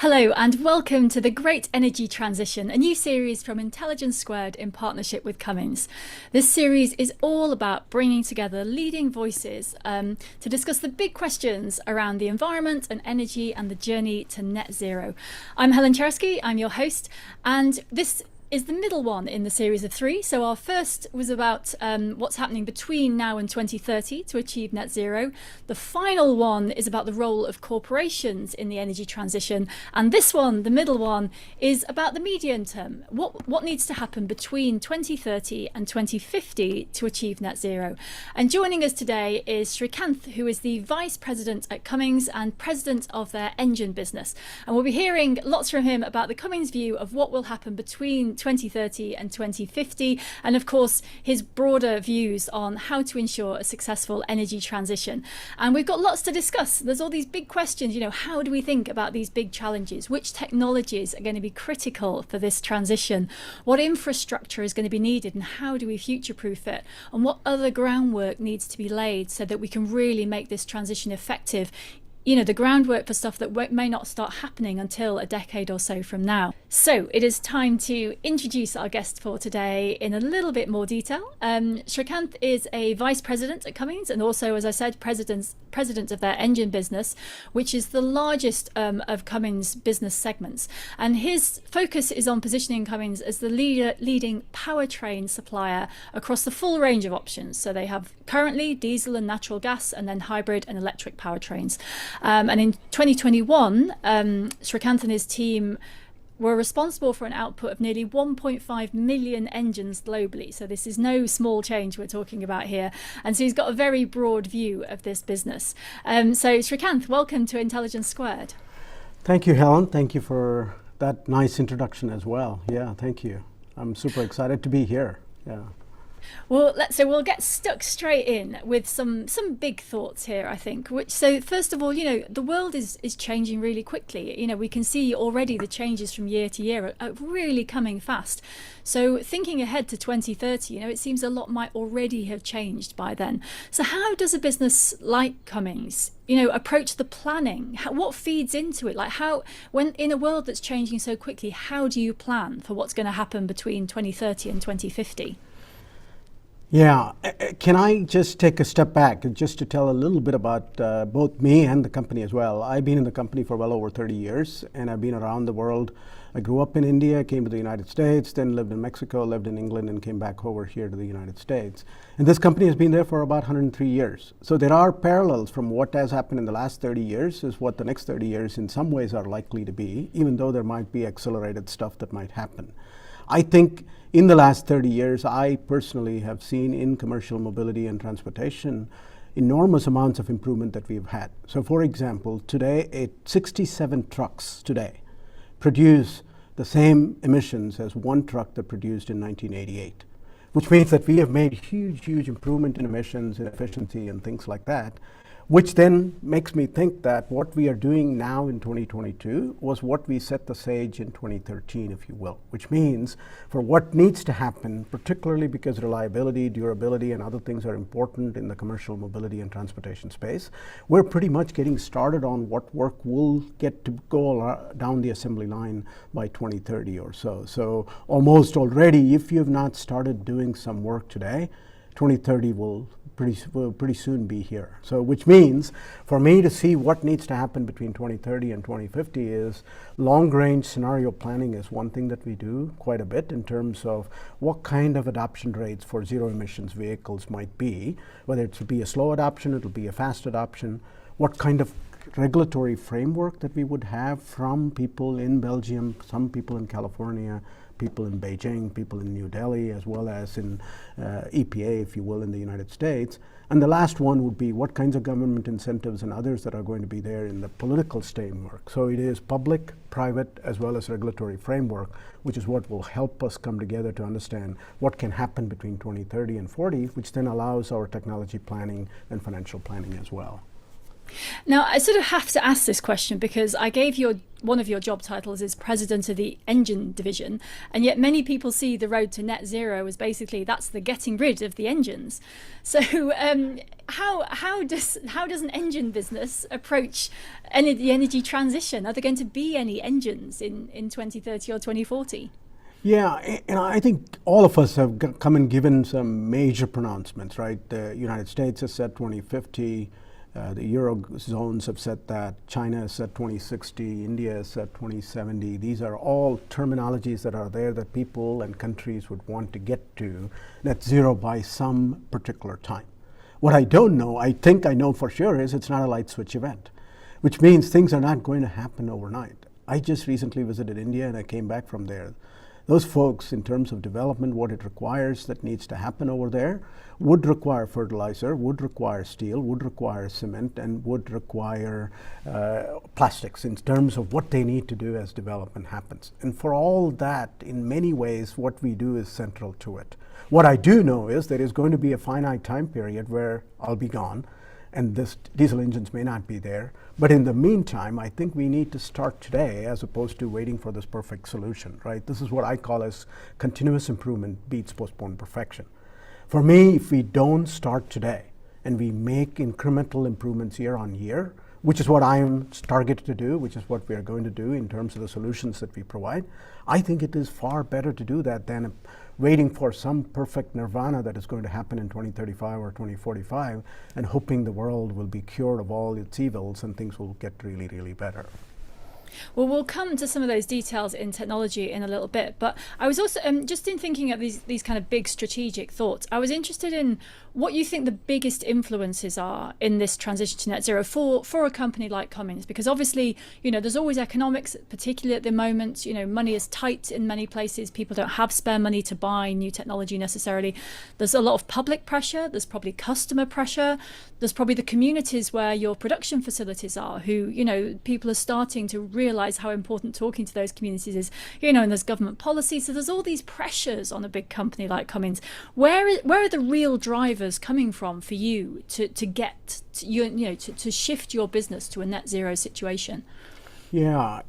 Hello and welcome to The Great Energy Transition, a new series from Intelligence Squared in partnership with Cummins. This series is all about bringing together leading voices to discuss the big questions around the environment and energy and the journey to net zero. I'm Helen Cheresky, I'm your host, and this is the middle one in the series of three. So our first was about what's happening between now and 2030 to achieve net zero. The final one is about the role of corporations in the energy transition. And this one, the middle one, is about the medium term. What needs to happen between 2030 and 2050 to achieve net zero? And joining us today is Srikanth, who is the Vice President at Cummins and President of their engine business. And we'll be hearing lots from him about the Cummins view of what will happen between 2030 and 2050, and of course his broader views on how to ensure a successful energy transition. And we've got lots to discuss. There's all these big questions, how do we think about these big challenges? Which technologies are going to be critical for this transition? What infrastructure is going to be needed and how do we future-proof it? And what other groundwork needs to be laid so that we can really make this transition effective? The groundwork for stuff that may not start happening until a decade or so from now. So it is time to introduce our guest for today in a little bit more detail. Srikanth is a Vice President at Cummins and also, as I said, President of their engine business, which is the largest of Cummins' business segments. And his focus is on positioning Cummins as the leading powertrain supplier across the full range of options. So they have currently diesel and natural gas and then hybrid and electric powertrains. And in 2021, Srikanth and his team were responsible for an output of nearly 1.5 million engines globally. So this is no small change we're talking about here. And so he's got a very broad view of this business. So Srikanth, welcome to Intelligence Squared. Thank you, Helen. Thank you for that nice introduction as well. Yeah, thank you. I'm super excited to be here. Yeah. Well, we'll get stuck straight in with some big thoughts here, I think. So first of all, the world is changing really quickly. We can see already the changes from year to year are really coming fast. So thinking ahead to 2030, it seems a lot might already have changed by then. So how does a business like Cummins, approach the planning? What feeds into it? When in a world that's changing so quickly, how do you plan for what's going to happen between 2030 and 2050? Yeah, can I just take a step back just to tell a little bit about both me and the company as well. I've been in the company for well over 30 years and I've been around the world. I grew up in India, came to the United States, then lived in Mexico, lived in England and came back over here to the United States. And this company has been there for about 103 years. So there are parallels from what has happened in the last 30 years is what the next 30 years in some ways are likely to be, even though there might be accelerated stuff that might happen. I think in the last 30 years, I personally have seen in commercial mobility and transportation enormous amounts of improvement that we've had. So for example, today, 67 trucks today produce the same emissions as one truck that produced in 1988, which means that we have made huge improvement in emissions and efficiency and things like that, which then makes me think that what we are doing now in 2022 was what we set the stage in 2013, if you will, which means for what needs to happen, particularly because reliability, durability, and other things are important in the commercial mobility and transportation space, we're pretty much getting started on what work will get to go down the assembly line by 2030 or so. So almost already, if you have not started doing some work today, 2030 will pretty soon be here. So which means for me to see what needs to happen between 2030 and 2050 is long-range scenario planning is one thing that we do quite a bit in terms of what kind of adoption rates for zero emissions vehicles might be, whether it will be a slow adoption, it will be a fast adoption, what kind of regulatory framework that we would have from people in Belgium, some people in California, people in Beijing, people in New Delhi, as well as in EPA, if you will, in the United States. And the last one would be what kinds of government incentives and others that are going to be there in the political framework. So it is public, private, as well as regulatory framework, which is what will help us come together to understand what can happen between 2030 and 40, which then allows our technology planning and financial planning as well. Now, I sort of have to ask this question because I gave one of your job titles is president of the engine division, and yet many people see the road to net zero as basically that's the getting rid of the engines. So, how does an engine business approach the energy transition? Are there going to be any engines in 2030 or 2040? Yeah, and I think all of us have come and given some major pronouncements, right? The United States has said 2050. The Eurozones have said that, China has said 2060, India has said 2070. These are all terminologies that are there that people and countries would want to get to net zero by some particular time. What I don't know, I think I know for sure, is it's not a light switch event, which means things are not going to happen overnight. I just recently visited India and I came back from there. Those folks, in terms of development, what it requires that needs to happen over there, would require fertilizer, would require steel, would require cement, and would require plastics in terms of what they need to do as development happens. And for all that, in many ways, what we do is central to it. What I do know is there is going to be a finite time period where I'll be gone, and this diesel engines may not be there. But in the meantime, I think we need to start today as opposed to waiting for this perfect solution, right? This is what I call as continuous improvement beats postponed perfection. For me, if we don't start today and we make incremental improvements year on year, which is what I am targeted to do, which is what we are going to do in terms of the solutions that we provide, I think it is far better to do that than waiting for some perfect nirvana that is going to happen in 2035 or 2045 and hoping the world will be cured of all its evils and things will get really, really better. Well, we'll come to some of those details in technology in a little bit, but I was also just in thinking of these kind of big strategic thoughts, I was interested in what you think the biggest influences are in this transition to net zero for a company like Cummins, because obviously, there's always economics, particularly at the moment. Money is tight in many places. People don't have spare money to buy new technology necessarily. There's a lot of public pressure. There's probably customer pressure. There's probably the communities where your production facilities are, who, people are starting to realize how important talking to those communities is, and there's government policy. So there's all these pressures on a big company like Cummins. Where are the real drivers coming from for you to get to shift your business to a net zero situation? Yeah,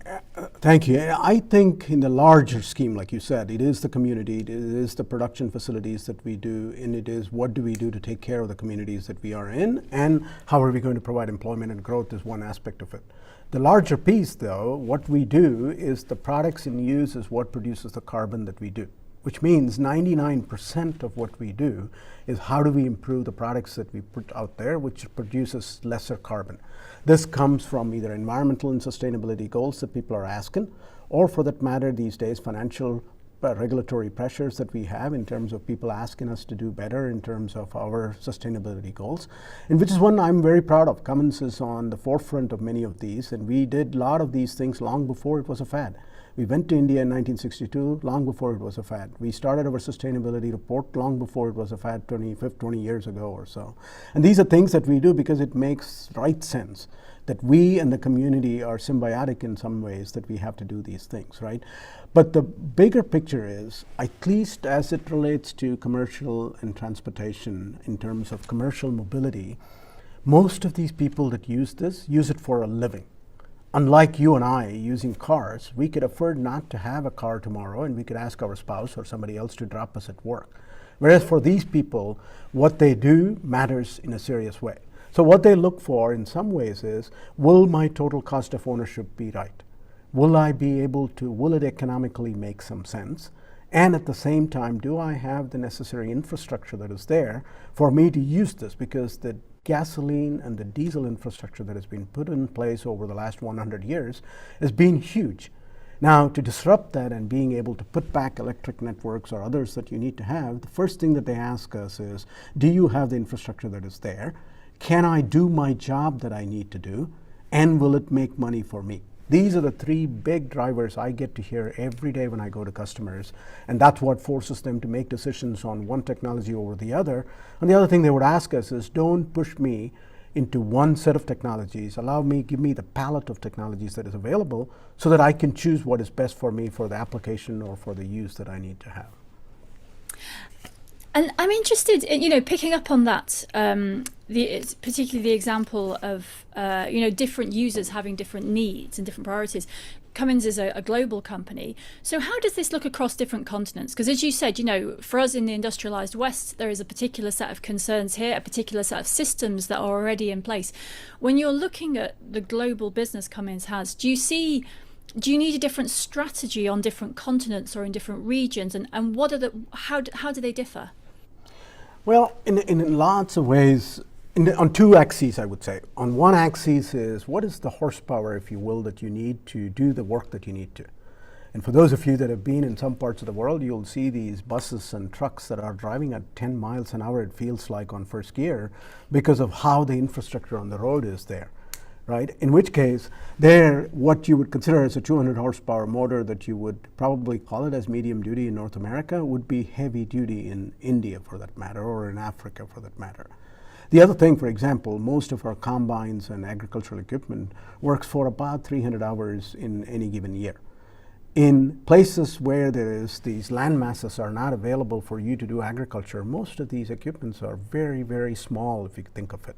thank you. I think in the larger scheme, like you said, it is the community, it is the production facilities that we do, and it is what do we do to take care of the communities that we are in, and how are we going to provide employment and growth is one aspect of it. The larger piece, though, what we do is the products in use is what produces the carbon that we do, which means 99% of what we do is how do we improve the products that we put out there, which produces lesser carbon. This comes from either environmental and sustainability goals that people are asking, or for that matter these days, financial regulatory pressures that we have in terms of people asking us to do better in terms of our sustainability goals, and which is one I'm very proud of. Cummins is on the forefront of many of these, and we did a lot of these things long before it was a fad. We went to India in 1962, long before it was a fad. We started our sustainability report long before it was a fad 20 years ago or so. And these are things that we do because it makes right sense that we and the community are symbiotic in some ways, that we have to do these things, right? But the bigger picture is, at least as it relates to commercial and transportation, in terms of commercial mobility, most of these people that use this use it for a living. Unlike you and I using cars, we could afford not to have a car tomorrow and we could ask our spouse or somebody else to drop us at work. Whereas for these people, what they do matters in a serious way. So what they look for in some ways is, will my total cost of ownership be right? Will it economically make some sense? And at the same time, do I have the necessary infrastructure that is there for me to use this? Because the gasoline and the diesel infrastructure that has been put in place over the last 100 years has been huge. Now, to disrupt that and being able to put back electric networks or others that you need to have, the first thing that they ask us is, do you have the infrastructure that is there? Can I do my job that I need to do? And will it make money for me? These are the three big drivers I get to hear every day when I go to customers, and that's what forces them to make decisions on one technology over the other. And the other thing they would ask us is, don't push me into one set of technologies. Give me the palette of technologies that is available so that I can choose what is best for me for the application or for the use that I need to have. And I'm interested in, picking up on that, particularly the example of, different users having different needs and different priorities. Cummins is a global company. So how does this look across different continents? Because as you said, for us in the industrialized West, there is a particular set of concerns here, a particular set of systems that are already in place. When you're looking at the global business Cummins has, do you need a different strategy on different continents or in different regions? And how do they differ? Well, in lots of ways, on two axes, I would say. On one axis is what is the horsepower, if you will, that you need to do the work that you need to. And for those of you that have been in some parts of the world, you'll see these buses and trucks that are driving at 10 miles an hour, it feels like, on first gear, because of how the infrastructure on the road is there. Right? In which case, there, what you would consider as a 200 horsepower motor that you would probably call it as medium duty in North America would be heavy duty in India, for that matter, or in Africa, for that matter. The other thing, for example, most of our combines and agricultural equipment works for about 300 hours in any given year. In places where these land masses are not available for you to do agriculture, most of these equipments are very, very small, if you think of it.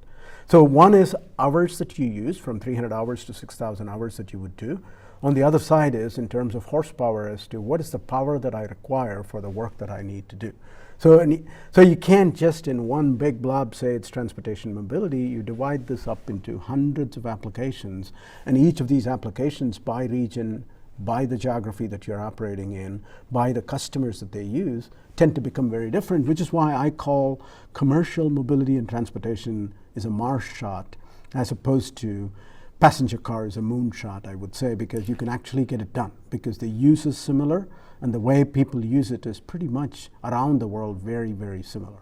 So one is hours that you use, from 300 hours to 6,000 hours that you would do. On the other side is in terms of horsepower as to what is the power that I require for the work that I need to do. So you can't just in one big blob say it's transportation mobility. You divide this up into hundreds of applications, and each of these applications by region, by the geography that you're operating in, by the customers that they use, tend to become very different, which is why I call commercial mobility and transportation is a Mars shot as opposed to passenger car is a moonshot, I would say, because you can actually get it done because the use is similar and the way people use it is pretty much around the world very, very similar.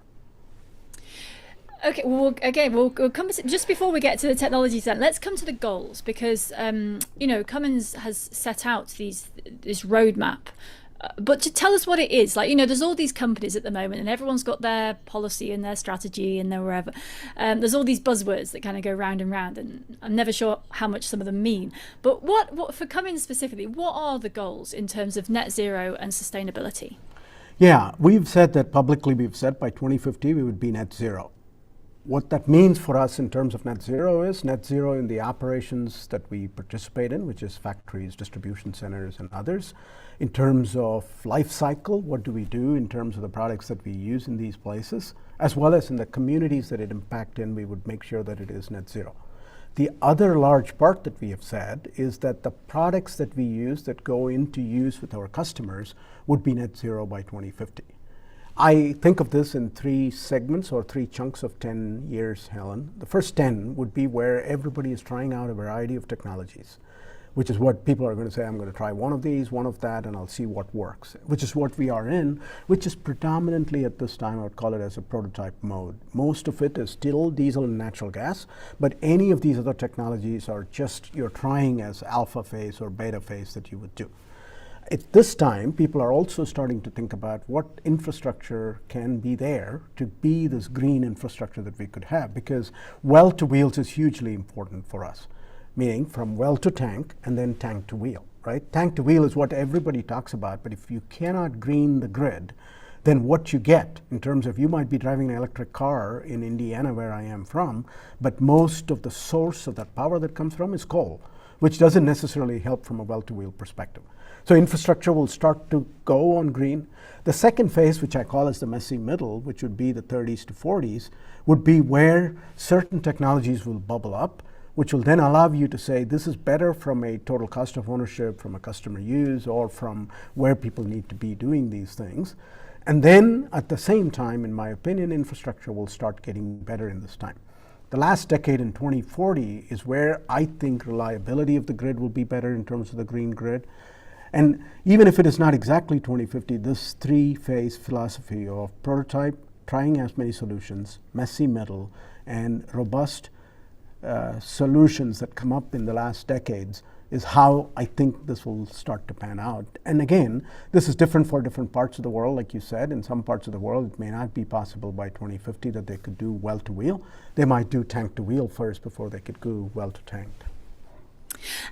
Okay, well, again, we'll come to, just before we get to the technologies then, let's come to the goals because, Cummins has set out this roadmap. But to tell us what it is, there's all these companies at the moment and everyone's got their policy and their strategy and their wherever. There's all these buzzwords that kind of go round and round, and I'm never sure how much some of them mean. But what for Cummins specifically, what are the goals in terms of net zero and sustainability? Yeah, we've said that publicly, we've said by 2050 we would be net zero. What that means for us in terms of net zero is net zero in the operations that we participate in, which is factories, distribution centers, and others. In terms of life cycle, what do we do in terms of the products that we use in these places, as well as in the communities that it impact in, we would make sure that it is net zero. The other large part that we have said is that the products that we use that go into use with our customers would be net zero by 2050. I think of this in three segments or three chunks of 10 years, Helen. The first 10 would be where everybody is trying out a variety of technologies, which is what people are going to say, I'm going to try one of these, one of that, and I'll see what works, which is what we are in, which is predominantly at this time, I would call it as a prototype mode. Most of it is still diesel and natural gas, but any of these other technologies are just, you're trying as alpha phase or beta phase that you would do. At this time, people are also starting to think about what infrastructure can be there to be this green infrastructure that we could have, because well to wheels is hugely important for us, meaning from well to tank and then tank to wheel, right? Tank to wheel is what everybody talks about, but if you cannot green the grid, then what you get in terms of you might be driving an electric car in Indiana where I am from, but most of the source of that power that comes from is coal, which doesn't necessarily help from a well-to-wheel perspective. So infrastructure will start to go on green. The second phase, which I call as the messy middle, which would be the 30s to 40s, would be where certain technologies will bubble up, which will then allow you to say this is better from a total cost of ownership, from a customer use, or from where people need to be doing these things. And then at the same time, in my opinion, infrastructure will start getting better in this time. The last decade in 2040 is where I think reliability of the grid will be better in terms of the green grid. And even if it is not exactly 2050, this three-phase philosophy of prototype, trying as many solutions, messy middle, and robust solutions that come up in the last decades is how I think this will start to pan out. And again, this is different for different parts of the world, like you said. In some parts of the world, it may not be possible by 2050 that they could do well to wheel. They might do tank to wheel first before they could go well to tank.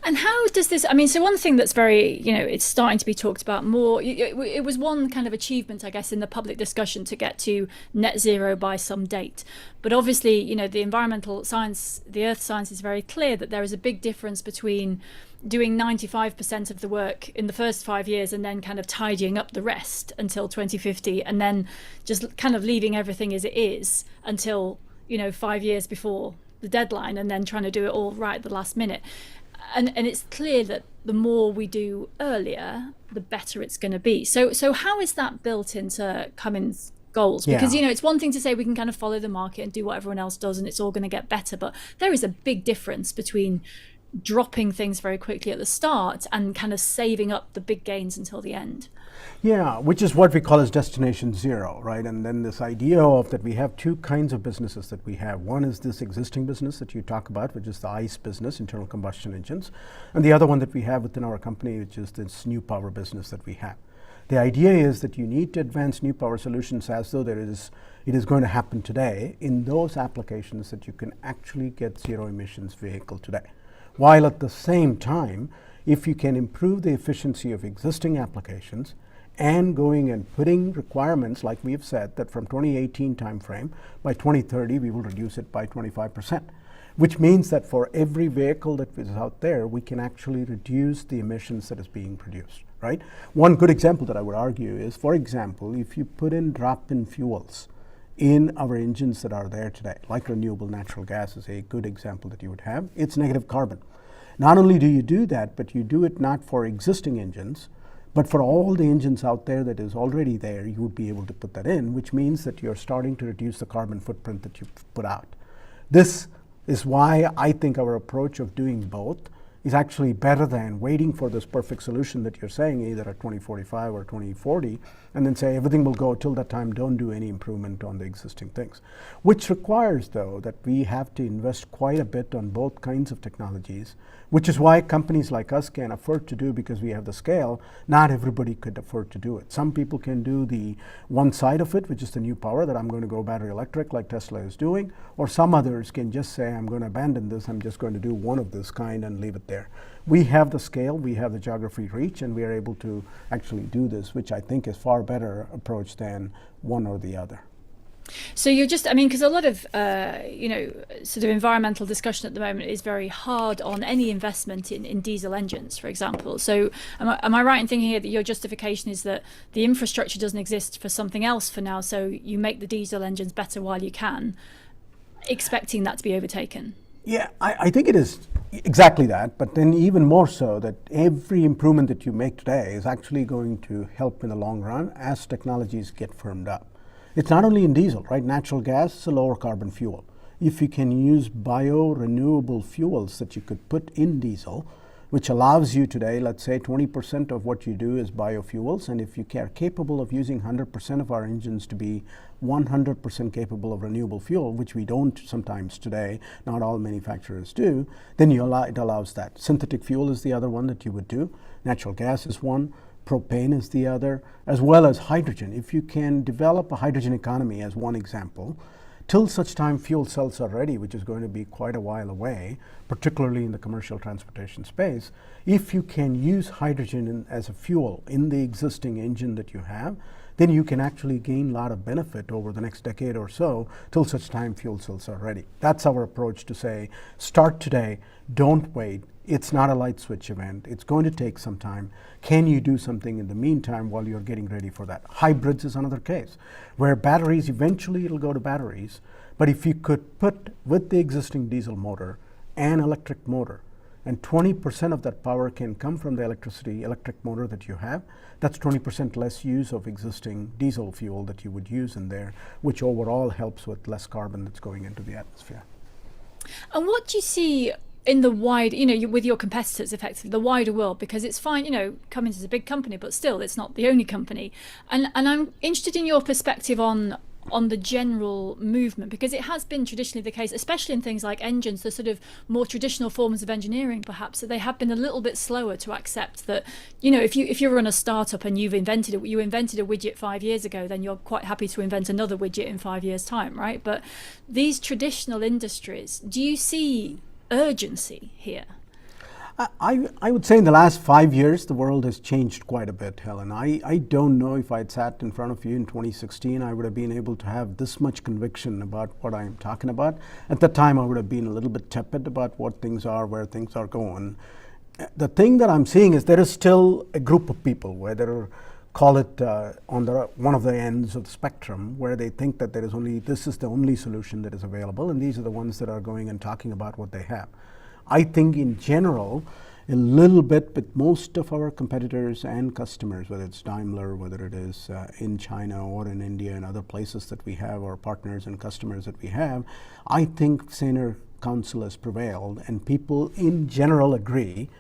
And how does this, I mean, so one thing that's very, it's starting to be talked about more, it was one kind of achievement, I guess, in the public discussion to get to net zero by some date. But obviously, the environmental science, the earth science is very clear that there is a big difference between doing 95% of the work in the first 5 years and then kind of tidying up the rest until 2050 and then just kind of leaving everything as it is until, 5 years before the deadline and then trying to do it all right at the last minute. And it's clear that the more we do earlier, the better it's going to be. So how is that built into Cummins' goals? Because, it's one thing to say we can kind of follow the market and do what everyone else does and it's all going to get better. But there is a big difference between dropping things very quickly at the start and kind of saving up the big gains until the end. Yeah, which is what we call as destination zero, right? And then this idea of that we have two kinds of businesses that we have. One is this existing business that you talk about, which is the ICE business, internal combustion engines. And the other one that we have within our company, which is this new power business that we have. The idea is that you need to advance new power solutions as though it is going to happen today in those applications that you can actually get zero emissions vehicle today. While at the same time, if you can improve the efficiency of existing applications and going and putting requirements, like we have said, that from 2018 timeframe, by 2030, we will reduce it by 25%, which means that for every vehicle that is out there, we can actually reduce the emissions that is being produced, right? One good example that I would argue is, for example, if you put in drop-in fuels in our engines that are there today, like renewable natural gas is a good example that you would have, it's negative carbon. Not only do you do that, but you do it not for existing engines, but for all the engines out there that is already there, you would be able to put that in, which means that you're starting to reduce the carbon footprint that you put out. This is why I think our approach of doing both is actually better than waiting for this perfect solution that you're saying, either at 2045 or 2040, and then say everything will go till that time, don't do any improvement on the existing things. Which requires, though, that we have to invest quite a bit on both kinds of technologies, which is why companies like us can afford to do, because we have the scale. Not everybody could afford to do it. Some people can do the one side of it, which is the new power, that I'm going to go battery electric like Tesla is doing, or some others can just say, I'm going to abandon this, I'm just going to do one of this kind and leave it there. We have the scale, we have the geography reach, and we are able to actually do this, which I think is far better approach than one or the other. So you're just, I mean, because a lot of, sort of environmental discussion at the moment is very hard on any investment in diesel engines, for example. So am I right in thinking here that your justification is that the infrastructure doesn't exist for something else for now, so you make the diesel engines better while you can, expecting that to be overtaken? Yeah, I think it is exactly that, but then even more so that every improvement that you make today is actually going to help in the long run as technologies get firmed up. It's not only in diesel, right? Natural gas is a lower carbon fuel. If you can use bio-renewable fuels that you could put in diesel, which allows you today, let's say 20% of what you do is biofuels, and if you are capable of using 100% of our engines to be 100% capable of renewable fuel, which we don't sometimes today, not all manufacturers do, then it allows that. Synthetic fuel is the other one that you would do. Natural gas is one. Propane is the other, as well as hydrogen. If you can develop a hydrogen economy as one example, till such time fuel cells are ready, which is going to be quite a while away, particularly in the commercial transportation space, if you can use hydrogen as a fuel in the existing engine that you have, then you can actually gain a lot of benefit over the next decade or so till such time fuel cells are ready. That's our approach to say, start today, don't wait. It's not a light switch event. It's going to take some time. Can you do something in the meantime while you're getting ready for that? Hybrids is another case, where batteries, eventually it'll go to batteries, but if you could put with the existing diesel motor an electric motor, and 20% of that power can come from the electric motor that you have, that's 20% less use of existing diesel fuel that you would use in there, which overall helps with less carbon that's going into the atmosphere. And what do you see in the wide, with your competitors, effectively, the wider world? Because it's fine, Cummins is a big company, but still, it's not the only company. And I'm interested in your perspective on the general movement, because it has been traditionally the case, especially in things like engines, the sort of more traditional forms of engineering, perhaps, that they have been a little bit slower to accept that, if you run a startup and you invented a widget 5 years ago, then you're quite happy to invent another widget in 5 years' time, right? But these traditional industries, do you see urgency here? I would say in the last 5 years, the world has changed quite a bit, Helen. I don't know if I'd sat in front of you in 2016, I would have been able to have this much conviction about what I'm talking about. At the time, I would have been a little bit tepid about what things are, where things are going. The thing that I'm seeing is there is still a group of people, whether call it on one of the ends of the spectrum, where they think that this is the only solution that is available, and these are the ones that are going and talking about what they have. I think in general, a little bit, but most of our competitors and customers, whether it's Daimler, whether it is in China or in India and other places that we have, or partners and customers that we have, I think Saner Council has prevailed, and people in general agree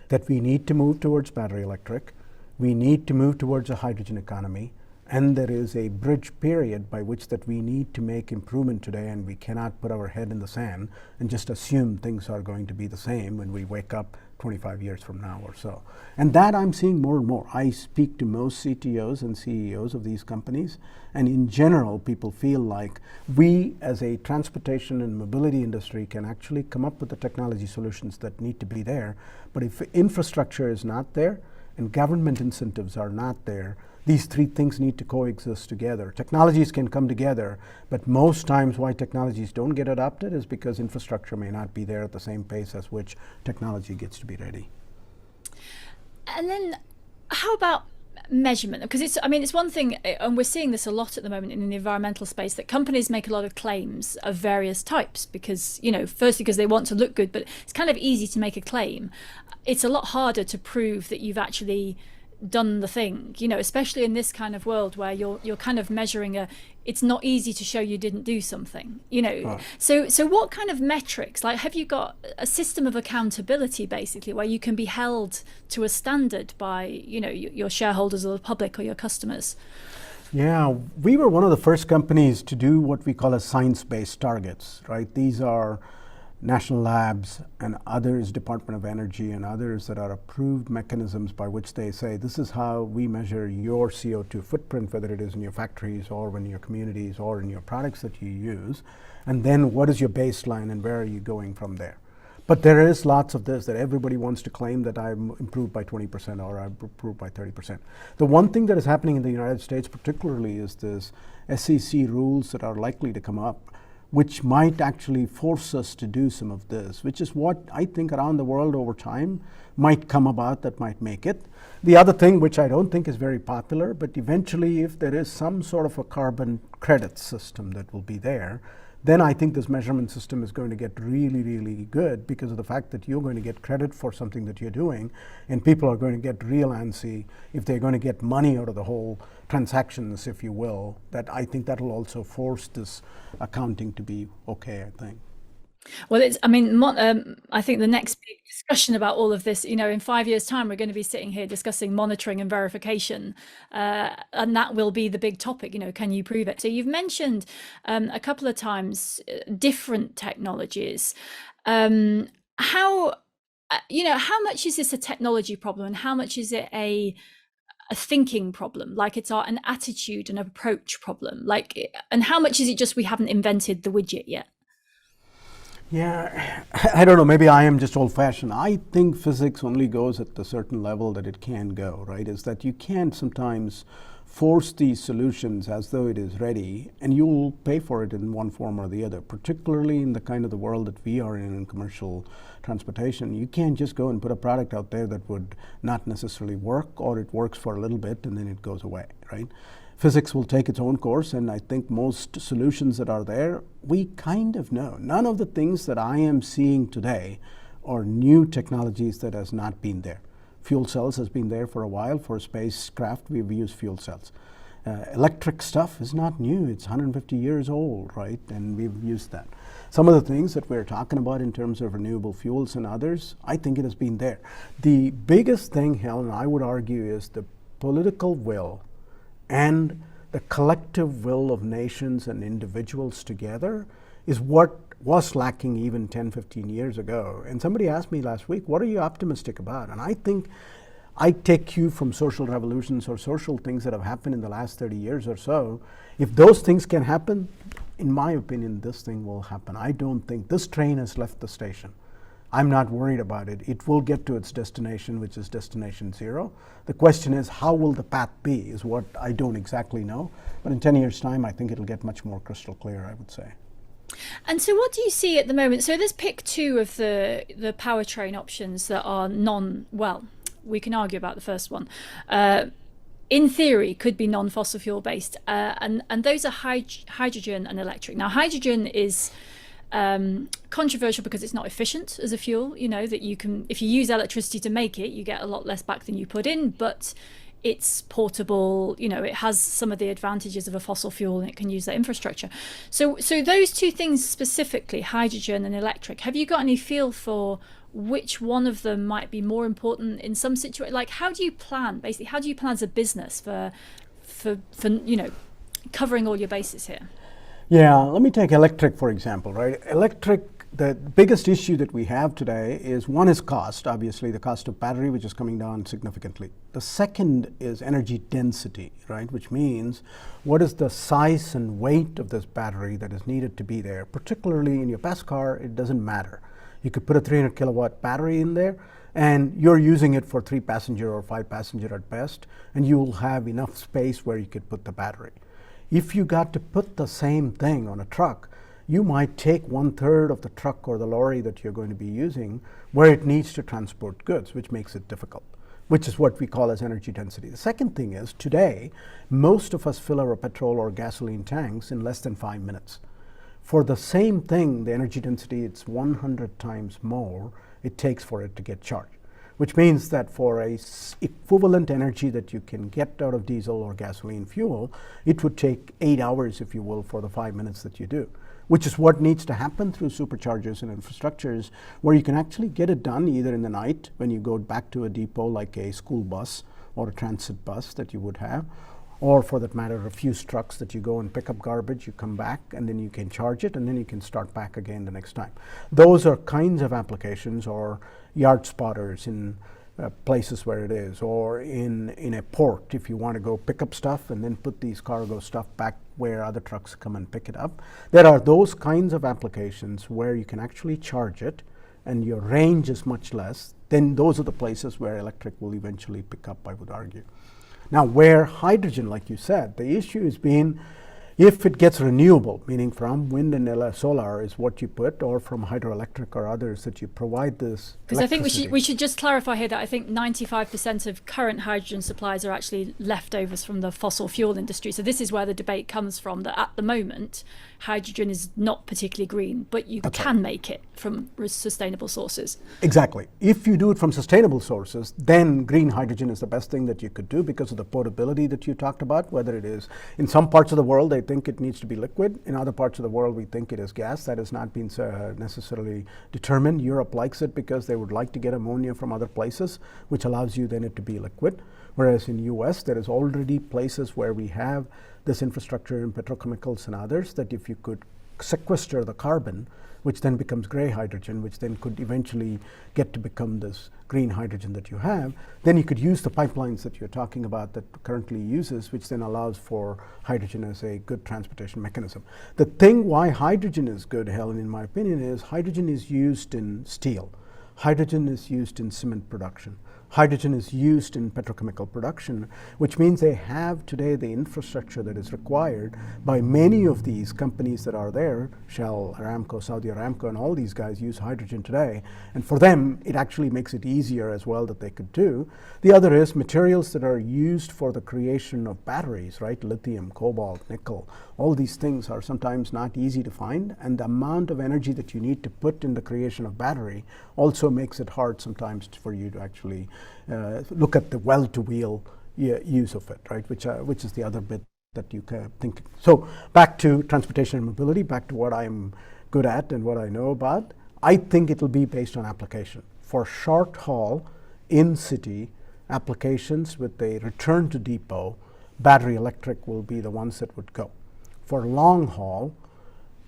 that we need to move towards battery electric, we need to move towards a hydrogen economy, and there is a bridge period by which that we need to make improvement today, and we cannot put our head in the sand and just assume things are going to be the same when we wake up 25 years from now or so. And that I'm seeing more and more. I speak to most CTOs and CEOs of these companies, and in general, people feel like we as a transportation and mobility industry can actually come up with the technology solutions that need to be there. But if infrastructure is not there and government incentives are not there, these three things need to coexist together. Technologies can come together, but most times why technologies don't get adopted is because infrastructure may not be there at the same pace as which technology gets to be ready. And then how about measurement? Because it's one thing, and we're seeing this a lot at the moment in the environmental space, that companies make a lot of claims of various types because, firstly because they want to look good, but it's kind of easy to make a claim. It's a lot harder to prove that you've actually done the thing, especially in this kind of world where you're kind of measuring it's not easy to show you didn't do something, So what kind of metrics, like, have you got a system of accountability basically where you can be held to a standard by, your shareholders or the public or your customers? Yeah, we were one of the first companies to do what we call as science-based targets, right? These are national labs and others, Department of Energy and others, that are approved mechanisms by which they say, this is how we measure your CO2 footprint, whether it is in your factories or in your communities or in your products that you use. And then what is your baseline and where are you going from there? But there is lots of this that everybody wants to claim that I'm improved by 20% or I've improved by 30%. The one thing that is happening in the United States particularly is this SEC rules that are likely to come up, which might actually force us to do some of this, which is what I think around the world over time might come about that might make it. The other thing, which I don't think is very popular, but eventually if there is some sort of a carbon credit system that will be there, then I think this measurement system is going to get really, really good because of the fact that you're going to get credit for something that you're doing, and people are going to get real antsy if they're going to get money out of the whole transactions, if you will. That I think that will also force this accounting to be okay, I think. Well, I think the next big discussion about all of this, in 5 years' time, we're going to be sitting here discussing monitoring and verification, and that will be the big topic. Can you prove it? So you've mentioned a couple of times different technologies. How much is this a technology problem, and how much is it a thinking problem? Like it's an attitude and approach problem. And how much is it just we haven't invented the widget yet? Yeah, I don't know, maybe I am just old-fashioned. I think physics only goes at the certain level that it can go, right? Is that you can sometimes force these solutions as though it is ready, and you'll pay for it in one form or the other, particularly in the kind of the world that we are in commercial transportation. You can't just go and put a product out there that would not necessarily work, or it works for a little bit and then it goes away, right? Physics will take its own course, and I think most solutions that are there, we kind of know. None of the things that I am seeing today are new technologies that has not been there. Fuel cells has been there for a while. For spacecraft, we've used fuel cells. Electric stuff is not new. It's 150 years old, right? And we've used that. Some of the things that we're talking about in terms of renewable fuels and others, I think it has been there. The biggest thing, Helen, I would argue, is the political will and the collective will of nations and individuals together is what was lacking even 10, 15 years ago. And somebody asked me last week, what are you optimistic about? And I think I take cue from social revolutions or social things that have happened in the last 30 years or so. If those things can happen, in my opinion, this thing will happen. I don't think this train has left the station. I'm not worried about it. It will get to its destination, which is destination zero. The question is, how will the path be, is what I don't exactly know. But in 10 years' time, I think it'll get much more crystal clear, I would say. And so what do you see at the moment? So there's pick two of the powertrain options that are well, we can argue about the first one. In theory, could be non-fossil fuel based. And those are hydrogen and electric. Now, hydrogen is controversial because it's not efficient as a fuel, you know, that you can, if you use electricity to make it, you get a lot less back than you put in, but it's portable, you know, it has some of the advantages of a fossil fuel and it can use that infrastructure. So those two things specifically, hydrogen and electric, have you got any feel for which one of them might be more important in some situation? Like, how do you plan, basically, how do you plan as a business for you know, covering all your bases here? Yeah, let me take electric, for example, right? Electric, the biggest issue that we have today is, one is cost, obviously, the cost of battery, which is coming down significantly. The second is energy density, right? Which means, what is the size and weight of this battery that is needed to be there? Particularly in your best car, it doesn't matter. You could put a 300 kilowatt battery in there, and you're using it for 3-passenger or 5-passenger at best, and you will have enough space where you could put the battery. If you got to put the same thing on a truck, you might take 1/3 of the truck or the lorry that you're going to be using where it needs to transport goods, which makes it difficult, which is what we call as energy density. The second thing is, today, most of us fill our petrol or gasoline tanks in less than 5 minutes. For the same thing, the energy density, it's 100 times more it takes for it to get charged, which means that for a equivalent energy that you can get out of diesel or gasoline fuel, it would take 8 hours, if you will, for the 5 minutes that you do, which is what needs to happen through superchargers and infrastructures, where you can actually get it done either in the night when you go back to a depot like a school bus or a transit bus that you would have, or for that matter, refuse trucks that you go and pick up garbage, you come back, and then you can charge it, and then you can start back again the next time. Those are kinds of applications, or yard spotters in places where it is, or in a port, if you want to go pick up stuff and then put these cargo stuff back where other trucks come and pick it up. There are those kinds of applications where you can actually charge it and your range is much less. Then those are the places where electric will eventually pick up, I would argue. Now, where hydrogen, like you said, the issue has been, if it gets renewable, meaning from wind and solar is what you put, or from hydroelectric or others, that you provide this. Because I think we should just clarify here that I think 95% of current hydrogen supplies are actually leftovers from the fossil fuel industry. So this is where the debate comes from, that at the moment, hydrogen is not particularly green, but you can make it from sustainable sources. Exactly. If you do it from sustainable sources, then green hydrogen is the best thing that you could do because of the portability that you talked about, whether it is in some parts of the world, they think it needs to be liquid. In other parts of the world, we think it is gas. That has not been necessarily determined. Europe likes it because they would like to get ammonia from other places, which allows you then it to be liquid. Whereas in US, there is already places where we have this infrastructure in petrochemicals and others, that if you could sequester the carbon, which then becomes gray hydrogen, which then could eventually get to become this green hydrogen that you have, then you could use the pipelines that you're talking about that currently uses, which then allows for hydrogen as a good transportation mechanism. The thing why hydrogen is good, Helen, in my opinion, is hydrogen is used in steel. Hydrogen is used in cement production. Hydrogen is used in petrochemical production, which means they have today the infrastructure that is required by many of these companies that are there. Shell, Aramco, Saudi Aramco, and all these guys use hydrogen today. And for them, it actually makes it easier as well that they could do. The other is materials that are used for the creation of batteries, right? Lithium, cobalt, nickel. All these things are sometimes not easy to find. And the amount of energy that you need to put in the creation of battery also makes it hard sometimes for you to actually look at the well-to-wheel use of it, right? Which is the other bit that you can think. So back to transportation and mobility, back to what I'm good at and what I know about. I think it'll be based on application. For short haul, in-city applications with a return to depot, battery electric will be the ones that would go. For long haul,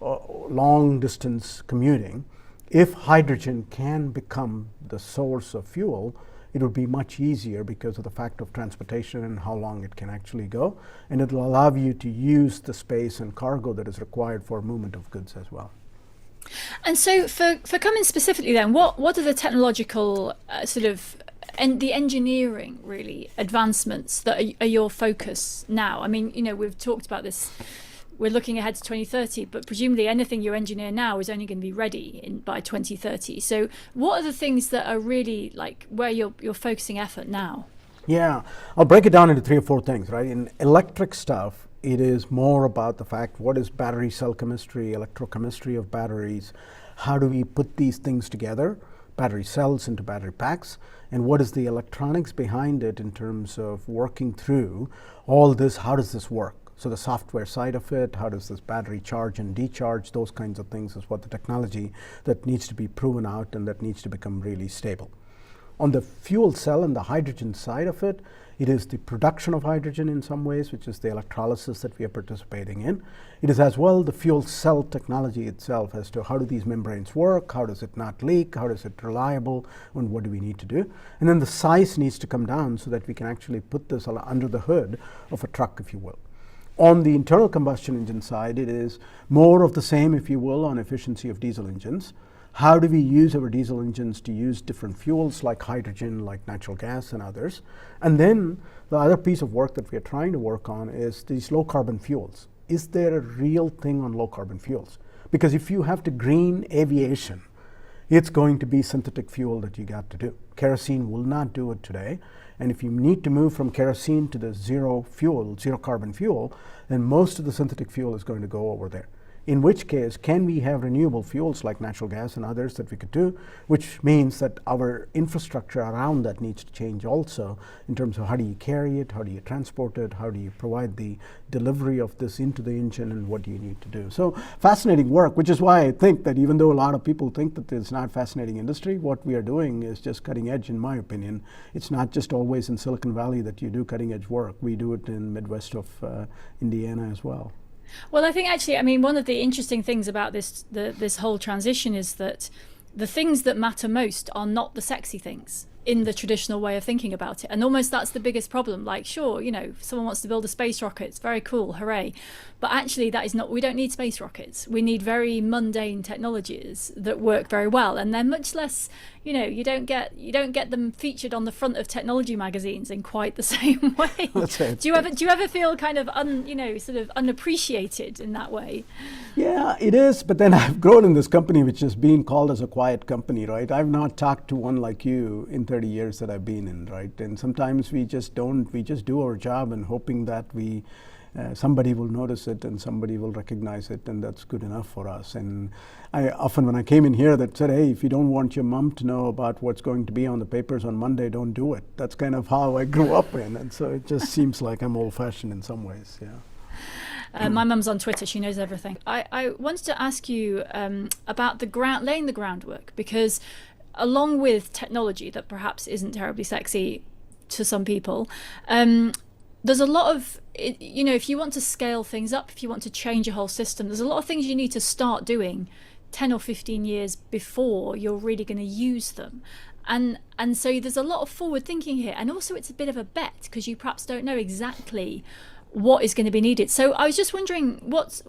long distance commuting, if hydrogen can become the source of fuel, it would be much easier because of the fact of transportation and how long it can actually go. And it will allow you to use the space and cargo that is required for movement of goods as well. And so for Cummins specifically then, what are the technological sort of and the engineering really advancements that are your focus now? I mean, we've talked about this. We're looking ahead to 2030, but presumably anything you engineer now is only going to be ready by 2030. So what are the things that are really like where you're focusing effort now? Yeah, I'll break it down into 3 or 4 things, right? In electric stuff, it is more about the fact what is battery cell chemistry, electrochemistry of batteries, how do we put these things together, battery cells into battery packs, and what is the electronics behind it in terms of working through all this, how does this work? So the software side of it, how does this battery charge and decharge, those kinds of things is what the technology that needs to be proven out and that needs to become really stable. On the fuel cell and the hydrogen side of it, it is the production of hydrogen in some ways, which is the electrolysis that we are participating in. It is as well the fuel cell technology itself as to how do these membranes work, how does it not leak, how is it reliable, and what do we need to do. And then the size needs to come down so that we can actually put this under the hood of a truck, if you will. On the internal combustion engine side, it is more of the same, if you will, on efficiency of diesel engines. How do we use our diesel engines to use different fuels like hydrogen, like natural gas and others? And then the other piece of work that we are trying to work on is these low carbon fuels. Is there a real thing on low carbon fuels? Because if you have to green aviation, it's going to be synthetic fuel that you got to do. Kerosene will not do it today. And if you need to move from kerosene to the zero carbon fuel, then most of the synthetic fuel is going to go over there. In which case, can we have renewable fuels like natural gas and others that we could do, which means that our infrastructure around that needs to change also in terms of how do you carry it, how do you transport it, how do you provide the delivery of this into the engine, and what do you need to do. So fascinating work, which is why I think that even though a lot of people think that it's not fascinating industry, what we are doing is just cutting edge in my opinion. It's not just always in Silicon Valley that you do cutting edge work. We do it in Midwest of Indiana as well. Well, I think actually, I mean, one of the interesting things about this whole transition is that the things that matter most are not the sexy things in the traditional way of thinking about it. And almost that's the biggest problem. Like, sure, if someone wants to build a space rocket, it's very cool, hooray. But actually that is not, we don't need space rockets. We need very mundane technologies that work very well. And they're much less, you don't get them featured on the front of technology magazines in quite the same way. That's it. Do you ever feel kind of sort of unappreciated in that way? Yeah, it is. But then I've grown in this company, which is being called as a quiet company, right? I've not talked to one like you in 30 years that I've been in, right? And sometimes we just do our job and hoping that somebody will notice it and somebody will recognize it, and that's good enough for us. And I often, when I came in here, that said, hey, if you don't want your mom to know about what's going to be on the papers on Monday, don't do it. That's kind of how I grew up in, and so it just seems like I'm old-fashioned in some ways, yeah. My mum's on Twitter, she knows everything. I wanted to ask you about laying the groundwork, because along with technology that perhaps isn't terribly sexy to some people, there's a lot of, if you want to scale things up, if you want to change a whole system, there's a lot of things you need to start doing 10 or 15 years before you're really going to use them. And so there's a lot of forward thinking here. And also it's a bit of a bet because you perhaps don't know exactly what is going to be needed. So I was just wondering, what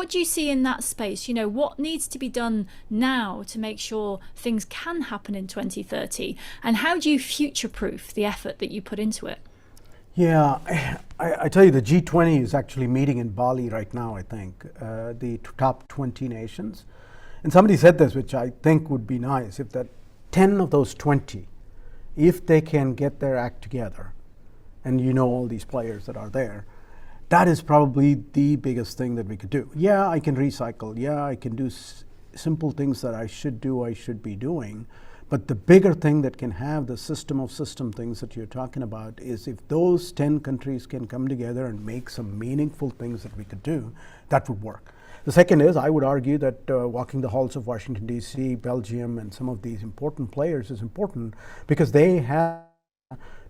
do you see in that space? What needs to be done now to make sure things can happen in 2030? And how do you future-proof the effort that you put into it? Yeah, I tell you, the G20 is actually meeting in Bali right now, I think, the top 20 nations. And somebody said this, which I think would be nice, if that 10 of those 20, if they can get their act together, and all these players that are there, that is probably the biggest thing that we could do. Yeah, I can recycle. Yeah, I can do simple things that I should be doing. But the bigger thing that can have the system of system things that you're talking about is if those 10 countries can come together and make some meaningful things that we could do, that would work. The second is, I would argue that walking the halls of Washington, D.C., Belgium, and some of these important players is important because they have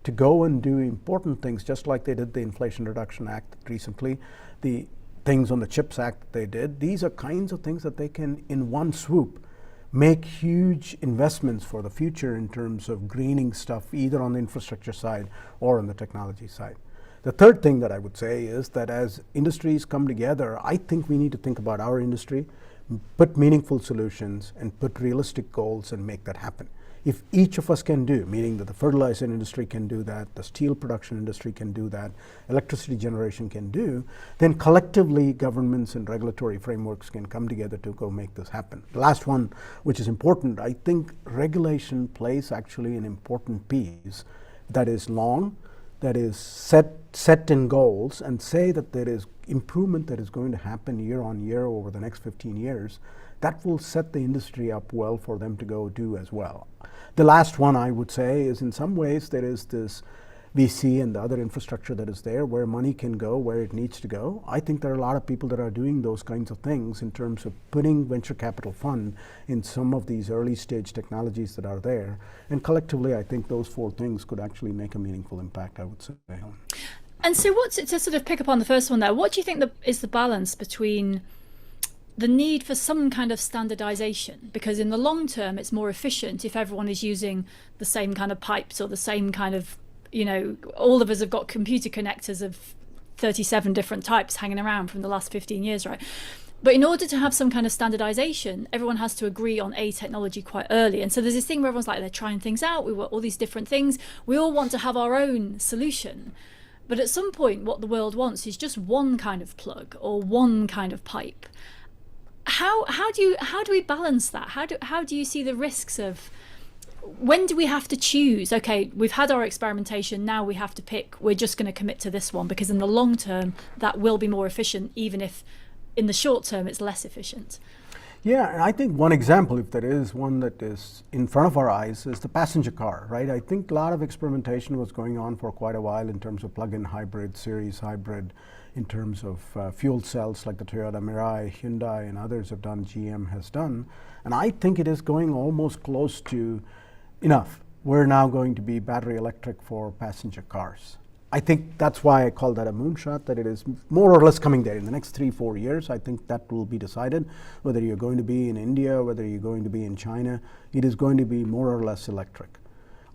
to go and do important things, just like they did the Inflation Reduction Act recently, the things on the CHIPS Act that they did. These are kinds of things that they can, in one swoop, make huge investments for the future in terms of greening stuff, either on the infrastructure side or on the technology side. The third thing that I would say is that as industries come together, I think we need to think about our industry, put meaningful solutions, and put realistic goals and make that happen. If each of us can do, meaning that the fertilizer industry can do that, the steel production industry can do that, electricity generation can do, then collectively governments and regulatory frameworks can come together to go make this happen. The last one, which is important, I think regulation plays actually an important piece that is long, that is set in goals, and say that there is improvement that is going to happen year on year over the next 15 years. That will set the industry up well for them to go do as well. The last one I would say is, in some ways there is this VC and the other infrastructure that is there where money can go where it needs to go. I think there are a lot of people that are doing those kinds of things in terms of putting venture capital fund in some of these early stage technologies that are there. And collectively, I think those four things could actually make a meaningful impact, I would say. And so what's it, to sort of pick up on the first one there, what do you think is the balance between the need for some kind of standardization? Because in the long term, it's more efficient if everyone is using the same kind of pipes or the same kind of, all of us have got computer connectors of 37 different types hanging around from the last 15 years, right? But in order to have some kind of standardization, everyone has to agree on a technology quite early. And so there's this thing where everyone's like, they're trying things out. We want all these different things. We all want to have our own solution. But at some point, what the world wants is just one kind of plug or one kind of pipe. How do we balance that? How do you see the risks of, when do we have to choose? Okay, we've had our experimentation, now we have to pick, we're just going to commit to this one because in the long term that will be more efficient, even if in the short term it's less efficient. Yeah, and I think one example, if there is one that is in front of our eyes, is the passenger car, right? I think a lot of experimentation was going on for quite a while in terms of plug-in hybrid, series hybrid, in terms of fuel cells like the Toyota Mirai, Hyundai, and others have done, GM has done. And I think it is going almost close to enough. We're now going to be battery electric for passenger cars. I think that's why I call that a moonshot, that it is more or less coming there. In the next 3-4 years, I think that will be decided. Whether you're going to be in India, whether you're going to be in China, it is going to be more or less electric.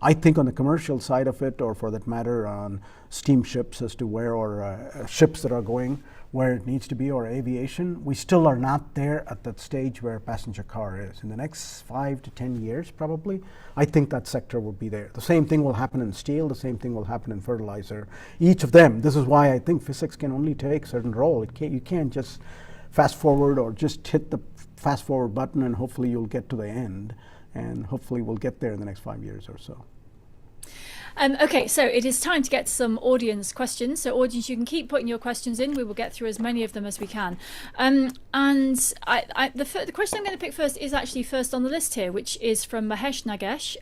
I think on the commercial side of it, or for that matter on steamships as to where, or ships that are going where it needs to be, or aviation, we still are not there at that stage where a passenger car is. In the next 5 to 10 years, probably, I think that sector will be there. The same thing will happen in steel, the same thing will happen in fertilizer. Each of them, this is why I think physics can only take a certain role. You can't just fast forward or just hit the fast forward button and hopefully you'll get to the end. And hopefully we'll get there in the next 5 years or so. Okay, so it is time to get to some audience questions. So audience, you can keep putting your questions in. We will get through as many of them as we can. And the question I'm going to pick first is actually first on the list here, which is from Mahesh Nagesh.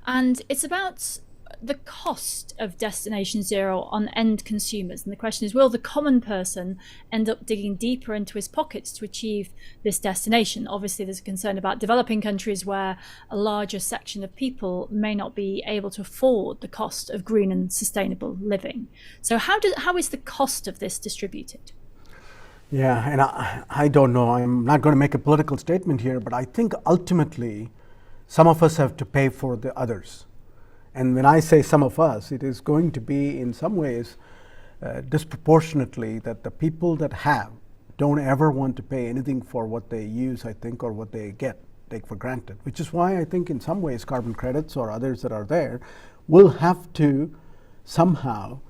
And it's about the cost of Destination Zero on end consumers. And the question is, will the common person end up digging deeper into his pockets to achieve this destination? Obviously, there's a concern about developing countries where a larger section of people may not be able to afford the cost of green and sustainable living. So how is the cost of this distributed? Yeah, and I don't know. I'm not going to make a political statement here, but I think ultimately some of us have to pay for the others. And when I say some of us, it is going to be in some ways disproportionately that the people that have don't ever want to pay anything for what they use, I think, or what they take for granted, which is why I think in some ways carbon credits or others that are there will have to somehow,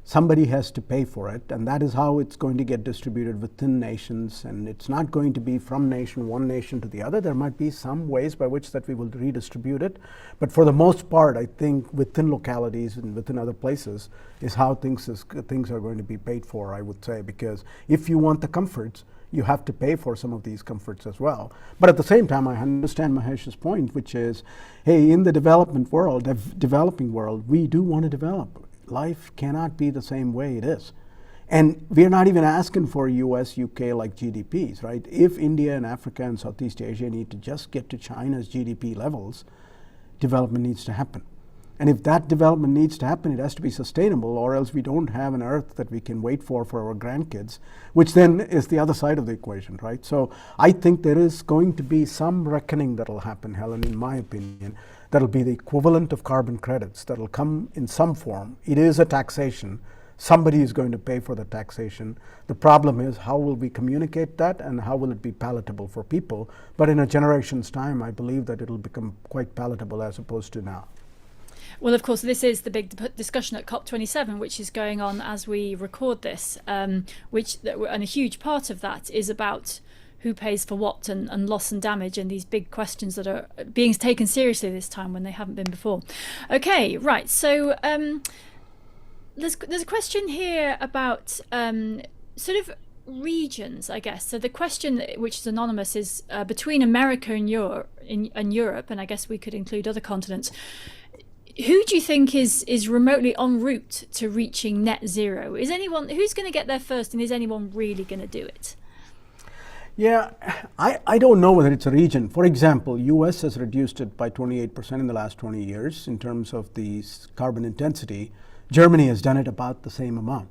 somebody has to pay for it, and that is how it's going to get distributed within nations, and it's not going to be from one nation to the other. There might be some ways by which that we will redistribute it, but for the most part, I think within localities and within other places is how things are going to be paid for, I would say, because if you want the comforts, you have to pay for some of these comforts as well. But at the same time, I understand Mahesh's point, which is, hey, in the developing world, we do want to develop. Life cannot be the same way it is. And we're not even asking for US, UK like GDPs, right? If India and Africa and Southeast Asia need to just get to China's GDP levels, development needs to happen. And if that development needs to happen, it has to be sustainable, or else we don't have an earth that we can wait for our grandkids, which then is the other side of the equation, right? So I think there is going to be some reckoning that'll happen, Helen, in my opinion, that'll be the equivalent of carbon credits that'll come in some form. It is a taxation, Somebody is going to pay for the taxation. The problem is, how will we communicate that and how will it be palatable for people? But in a generation's time, I believe that it'll become quite palatable as opposed to now. Well, of course, this is the big discussion at COP27, which is going on as we record this, and a huge part of that is about who pays for what and loss and damage, and these big questions that are being taken seriously this time when they haven't been before. Okay, right. So there's a question here about sort of regions, I guess. So the question, which is anonymous, is between America and Europe, and I guess we could include other continents. Who do you think is remotely en route to reaching net zero? Is anyone who's going to get there first, and is anyone really going to do it? Yeah, I don't know whether it's a region. For example, US has reduced it by 28% in the last 20 years in terms of the carbon intensity. Germany has done it about the same amount.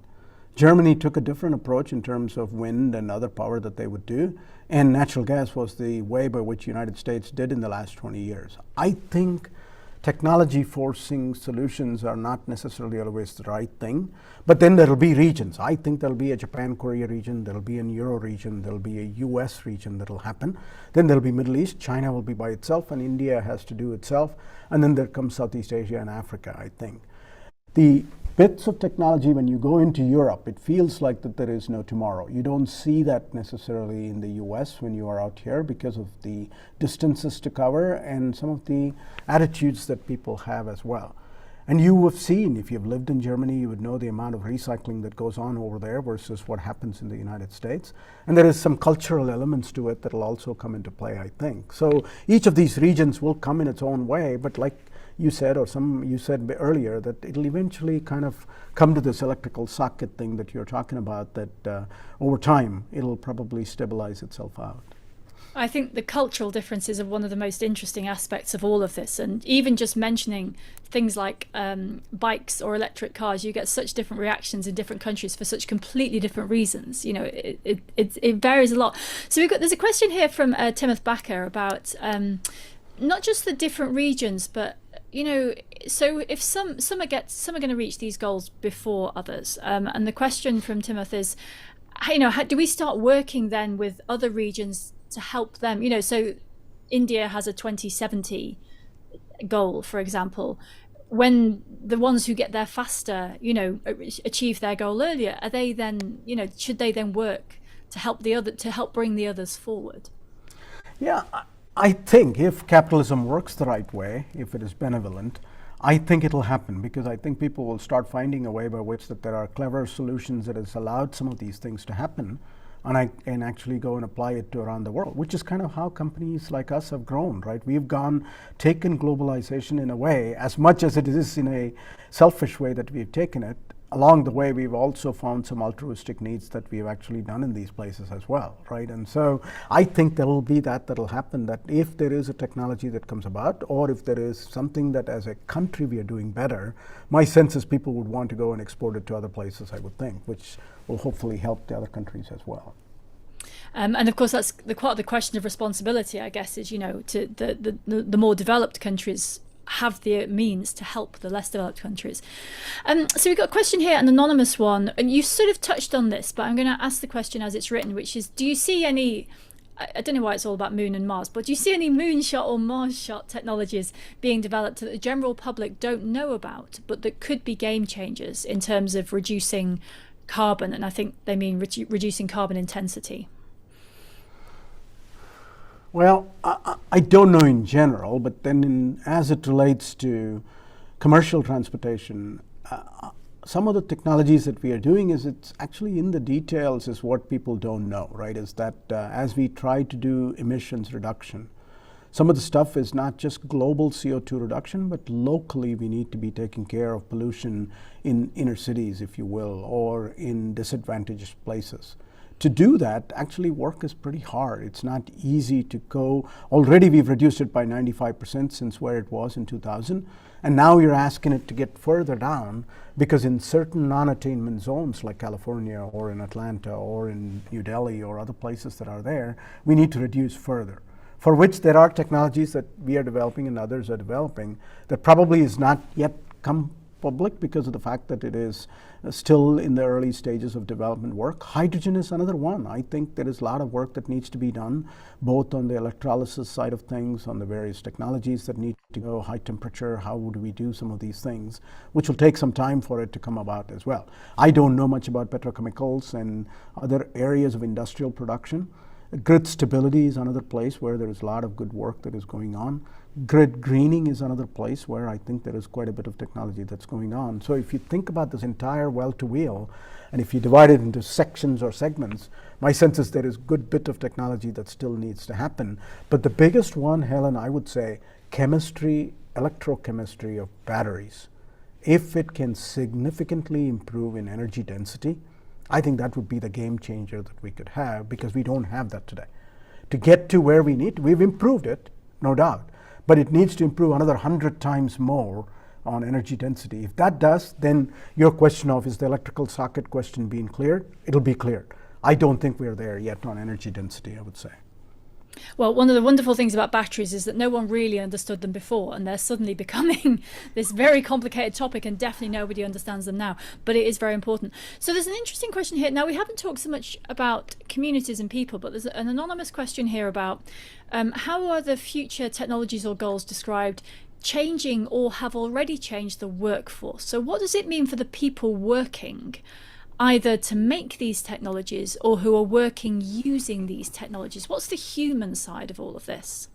Germany took a different approach in terms of wind and other power that they would do, and natural gas was the way by which the United States did in the last 20 years. I think technology forcing solutions are not necessarily always the right thing, but then there'll be regions. I think there'll be a Japan-Korea region, there'll be an Euro region, there'll be a US region that'll happen. Then there'll be Middle East, China will be by itself, and India has to do itself. And then there comes Southeast Asia and Africa, I think. The bits of technology, when you go into Europe, it feels like that there is no tomorrow. You don't see that necessarily in the US when you are out here because of the distances to cover and some of the attitudes that people have as well. And you have seen, if you've lived in Germany, you would know the amount of recycling that goes on over there versus what happens in the United States. And there is some cultural elements to it that will also come into play, I think. So each of these regions will come in its own way, but like you said, or you said earlier, that it'll eventually kind of come to this electrical socket thing that you're talking about, that over time it'll probably stabilize itself out. I think the cultural differences are one of the most interesting aspects of all of this, and even just mentioning things like bikes or electric cars, you get such different reactions in different countries for such completely different reasons. You know, it varies a lot. So there's a question here from Timothy Backer about not just the different regions, but you know, so if some are going to reach these goals before others, and the question from Timothy is, you know, do we start working then with other regions to help them? You know, so India has a 2070 goal, for example. When the ones who get there faster, you know, achieve their goal earlier, are they then, you know, should they then work to help bring the others forward? Yeah, I think if capitalism works the right way, if it is benevolent, I think it'll happen, because I think people will start finding a way by which that there are clever solutions that has allowed some of these things to happen, and I can actually go and apply it to around the world, which is kind of how companies like us have grown, right? We've taken globalization in a way, as much as it is in a selfish way that we've taken it. Along the way, we've also found some altruistic needs that we've actually done in these places as well, right? And so I think there will be that'll happen, that if there is a technology that comes about, or if there is something that as a country we are doing better, my sense is people would want to go and export it to other places, I would think, which will hopefully help the other countries as well. And of course, that's the question of responsibility, I guess, is, you know, to the more developed countries have the means to help the less developed countries. So we've got a question here, an anonymous one, and you sort of touched on this, but I'm going to ask the question as it's written, which is, do you see any, I don't know why it's all about moon and Mars, but do you see any moonshot or Mars-shot technologies being developed that the general public don't know about, but that could be game changers in terms of reducing carbon? And I think they mean reducing carbon intensity. Well, I don't know in general, but then as it relates to commercial transportation, some of the technologies that we are doing is it's actually in the details is what people don't know, right? Is that as we try to do emissions reduction, some of the stuff is not just global CO2 reduction, but locally we need to be taking care of pollution in inner cities, if you will, or in disadvantaged places. To do that, actually work is pretty hard. It's not easy to go. Already we've reduced it by 95% since where it was in 2000. And now you're asking it to get further down, because in certain non-attainment zones like California or in Atlanta or in New Delhi or other places that are there, we need to reduce further, for which there are technologies that we are developing and others are developing that probably is not yet come public because of the fact that it is still in the early stages of development work. Hydrogen is another one. I think there is a lot of work that needs to be done, both on the electrolysis side of things, on the various technologies that need to go, high temperature, how would we do some of these things, which will take some time for it to come about as well. I don't know much about petrochemicals and other areas of industrial production. Grid stability is another place where there is a lot of good work that is going on. Grid greening is another place where I think there is quite a bit of technology that's going on. So if you think about this entire well-to-wheel, and if you divide it into sections or segments, my sense is there is a good bit of technology that still needs to happen. But the biggest one, Helen, I would say, chemistry, electrochemistry of batteries. If it can significantly improve in energy density, I think that would be the game changer that we could have, because we don't have that today. To get to where we need, we've improved it, no doubt, but it needs to improve another 100 times more on energy density. If that does, then your question of is the electrical socket question being cleared, it'll be cleared. I don't think we're there yet on energy density, I would say. Well, one of the wonderful things about batteries is that no one really understood them before, and they're suddenly becoming this very complicated topic, and definitely nobody understands them now, but it is very important. So there's an interesting question here. Now, we haven't talked so much about communities and people, but there's an anonymous question here about how are the future technologies or goals described changing or have already changed the workforce? So what does it mean for the people working either to make these technologies or who are working using these technologies? What's the human side of all of this?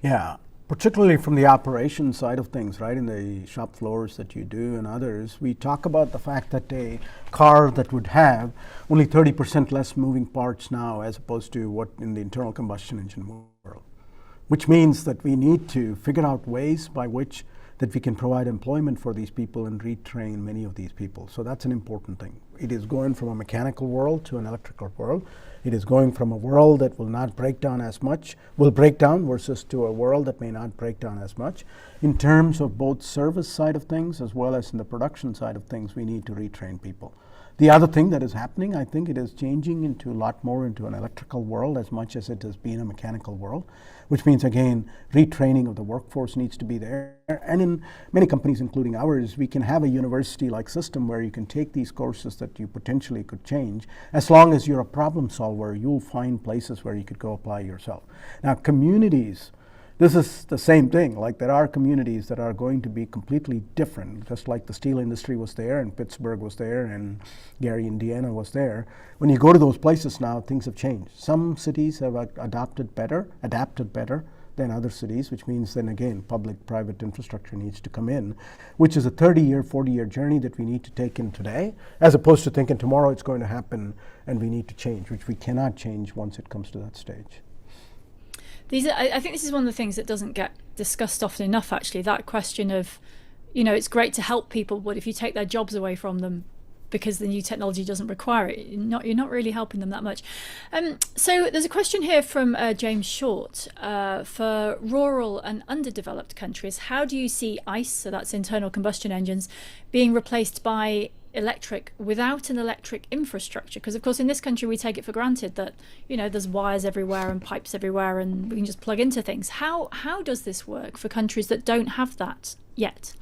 Yeah, particularly from the operation side of things, right, in the shop floors that you do and others, we talk about the fact that a car that would have only 30% less moving parts now as opposed to what in the internal combustion engine world, which means that we need to figure out ways by which that we can provide employment for these people and retrain many of these people. So that's an important thing. It is going from a mechanical world to an electrical world. It is going from a world that will not break down as much, will break down, versus to a world that may not break down as much. In terms of both service side of things as well as in the production side of things, we need to retrain people. The other thing that is happening, I think it is changing into a lot more into an electrical world as much as it has been a mechanical world, which means, again, retraining of the workforce needs to be there. And in many companies, including ours, we can have a university-like system where you can take these courses that you potentially could change. As long as you're a problem solver, you'll find places where you could go apply yourself. Now, communities, this is the same thing. Like, there are communities that are going to be completely different, just like the steel industry was there and Pittsburgh was there and Gary, Indiana was there. When you go to those places now, things have changed. Some cities have adapted better than other cities, which means then again, public-private infrastructure needs to come in, which is a 30-year, 40-year journey that we need to take in today, as opposed to thinking tomorrow it's going to happen and we need to change, which we cannot change once it comes to that stage. I think this is one of the things that doesn't get discussed often enough, actually, that question of, you know, it's great to help people, but if you take their jobs away from them because the new technology doesn't require it, you're not really helping them that much. So there's a question here from James Short. For rural and underdeveloped countries, how do you see ICE, so that's internal combustion engines, being replaced by electric without an electric infrastructure? Because of course in this country we take it for granted that, you know, there's wires everywhere and pipes everywhere and we can just plug into things. How does this work for countries that don't have that yet?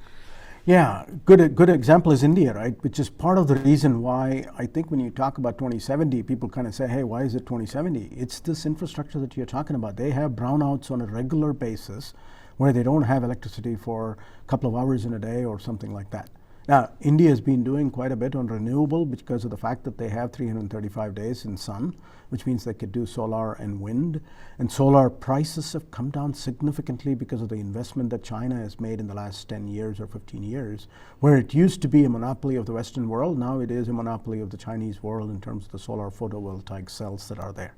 Yeah, good example is India, right? Which is part of the reason why I think when you talk about 2070, people kind of say, hey, why is it 2070? It's this infrastructure that you're talking about. They have brownouts on a regular basis where they don't have electricity for a couple of hours in a day or something like that. Now, India has been doing quite a bit on renewable because of the fact that they have 335 days in sun, which means they could do solar and wind. And solar prices have come down significantly because of the investment that China has made in the last 10 years or 15 years, where it used to be a monopoly of the Western world. Now it is a monopoly of the Chinese world in terms of the solar photovoltaic cells that are there.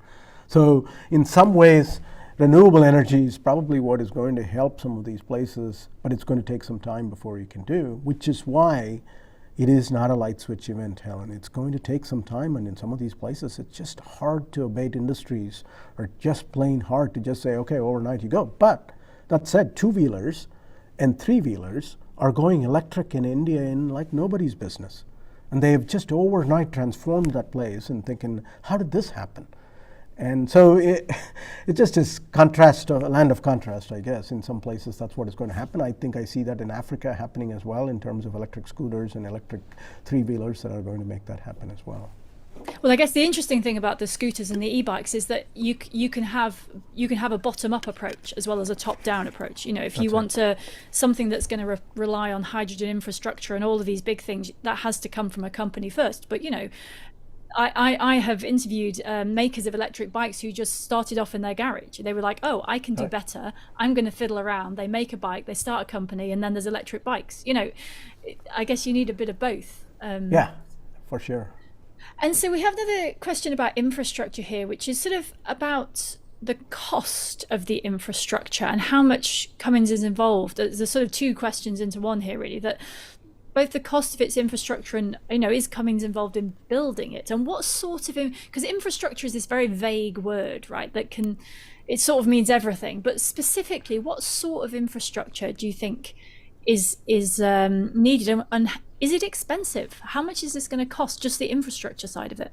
So in some ways, renewable energy is probably what is going to help some of these places, but it's going to take some time before you can do, which is why it is not a light switch event, Helen. It's going to take some time, and in some of these places, it's just hard to abate industries, or just plain hard to just say, okay, overnight you go. But that said, two-wheelers and three-wheelers are going electric in India in like nobody's business. And they have just overnight transformed that place and thinking, how did this happen? And so it just is contrast, a land of contrast, I guess. In some places, that's what is going to happen. I think I see that in Africa happening as well, in terms of electric scooters and electric three-wheelers that are going to make that happen as well. Well, I guess the interesting thing about the scooters and the e-bikes is that you can have a bottom-up approach as well as a top-down approach. You know, if you want something that's going to rely on hydrogen infrastructure and all of these big things, that has to come from a company first. But you know, I have interviewed makers of electric bikes who just started off in their garage. They were like, oh, I can do better. I'm going to fiddle around. They make a bike, they start a company, and then there's electric bikes. You know, I guess you need a bit of both. Yeah, for sure. And so we have another question about infrastructure here, which is sort of about the cost of the infrastructure and how much Cummins is involved. There's sort of two questions into one here, really, that both the cost of its infrastructure and, you know, is Cummins involved in building it? And what sort of, because infrastructure is this very vague word, right, that it sort of means everything. But specifically, what sort of infrastructure do you think is needed, and is it expensive? How much is this going to cost, just the infrastructure side of it?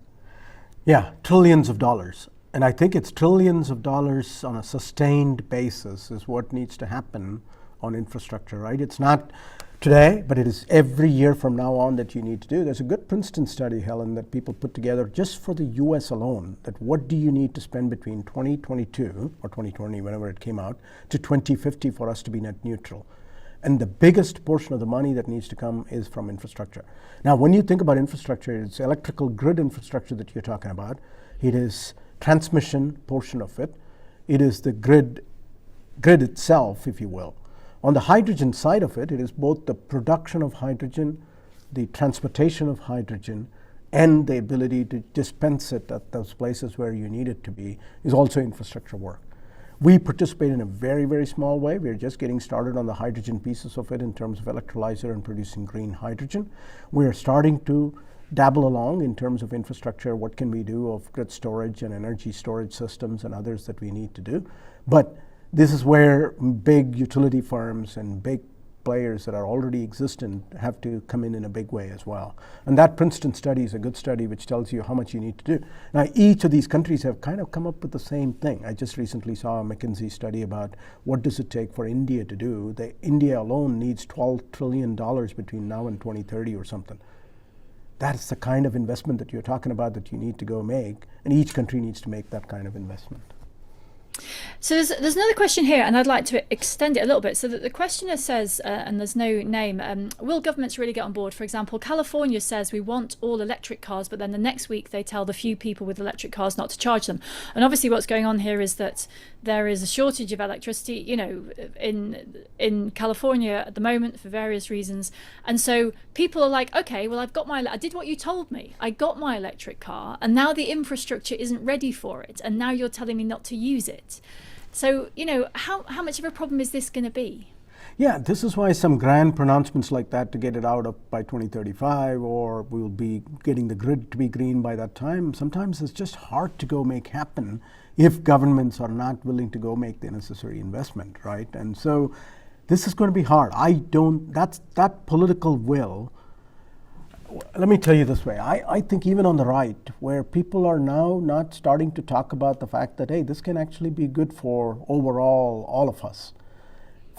Yeah, trillions of dollars. And I think it's trillions of dollars on a sustained basis is what needs to happen on infrastructure, right? It's not today, but it is every year from now on that you need to do. There's a good Princeton study, Helen, that people put together just for the US alone, that what do you need to spend between 2022 or 2020, whenever it came out, to 2050 for us to be net neutral. And the biggest portion of the money that needs to come is from infrastructure. Now, when you think about infrastructure, it's electrical grid infrastructure that you're talking about. It is transmission portion of it. It is the grid itself, if you will. On the hydrogen side of it, it is both the production of hydrogen, the transportation of hydrogen, and the ability to dispense it at those places where you need it to be is also infrastructure work. We participate in a very, very small way. We're just getting started on the hydrogen pieces of it in terms of electrolyzer and producing green hydrogen. We're starting to dabble along in terms of infrastructure. What can we do of grid storage and energy storage systems and others that we need to do? But this is where big utility firms and big players that are already existent have to come in a big way as well. And that Princeton study is a good study which tells you how much you need to do. Now, each of these countries have kind of come up with the same thing. I just recently saw a McKinsey study about what does it take for India to do. India alone needs $12 trillion between now and 2030 or something. That's the kind of investment that you're talking about that you need to go make, and each country needs to make that kind of investment. So there's another question here, and I'd like to extend it a little bit. So that the questioner says, and there's no name, will governments really get on board? For example, California says we want all electric cars, but then the next week they tell the few people with electric cars not to charge them. And obviously what's going on here is that there is a shortage of electricity, you know, in California at the moment for various reasons. And so people are like, okay, well, I did what you told me. I got my electric car, and now the infrastructure isn't ready for it. And now you're telling me not to use it. So, you know, how much of a problem is this going to be? Yeah, this is why some grand pronouncements like that to get it out of by 2035, or we'll be getting the grid to be green by that time, sometimes it's just hard to go make happen if governments are not willing to go make the necessary investment, right? And so this is going to be hard. That political will. Let me tell you this way. I think even on the right, where people are now not starting to talk about the fact that, hey, this can actually be good for overall all of us.